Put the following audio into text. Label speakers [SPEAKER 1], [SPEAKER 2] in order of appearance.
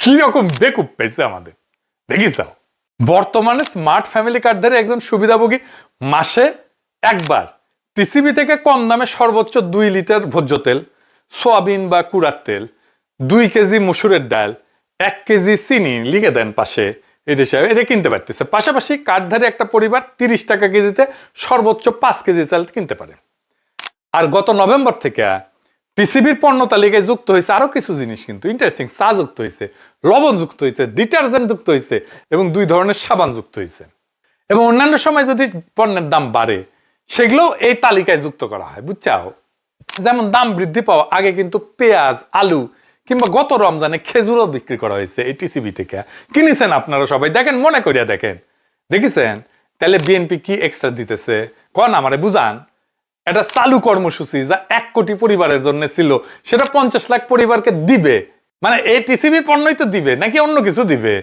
[SPEAKER 1] কি রকম বেকুব পেয়েছে আমাদের দেখিস। বর্তমানে স্মার্ট ফ্যামিলি কার্ডধারী একজন সুবিধাভোগী মাসে একবার টিসিবি থেকে কম দামে সর্বোচ্চ 2 লিটার ভোজ্য তেল, সয়াবিন বা কুড়ার তেল, 2 কেজি মসুরের ডাল, 1 কেজি চিনি লিখে দেন পাশে, এটা কিনতে পারতেছে। পাশাপাশি কার্ডধারী একটা পরিবার 30 টাকা কেজিতে সর্বোচ্চ 5 কেজি চাল কিনতে পারে। আর গত নভেম্বর থেকে টিসিবির পণ্য তালিকায় যুক্ত হয়েছে আরো কিছু জিনিস, কিন্তু ইন্টারেস্টিং। চা যুক্ত হয়েছে, লবণ যুক্ত হয়েছে, ডিটারজেন্ট যুক্ত হয়েছে এবং 2 ধরনের সাবান যুক্ত হয়েছে। এবং অন্যান্য সময় যদি পণ্যের দাম বাড়ে সেগুলো এই তালিকায় যুক্ত করা হয়, বুঝছাও। যেমন দাম বৃদ্ধি পাওয়া আগে কিন্তু পেঁয়াজ, আলু কিংবা গত রমজানে খেজুরও বিক্রি করা হয়েছে এই টিসিবি থেকে। কিনেছেন আপনারা সবাই, দেখেন, মনে করিয়া দেখেন, দেখেছেন? তাহলে বিএনপি কি এক্সট্রা দিতেছে কন আমারে বুঝান। এটা চালু কর্মসূচি যা 1 কোটি পরিবারের জন্য ছিল, সেটা 50 লাখ পরিবারকে দিবে। মানে এই টিসিবির পণ্যই তো দিবে নাকি অন্য কিছু দিবে?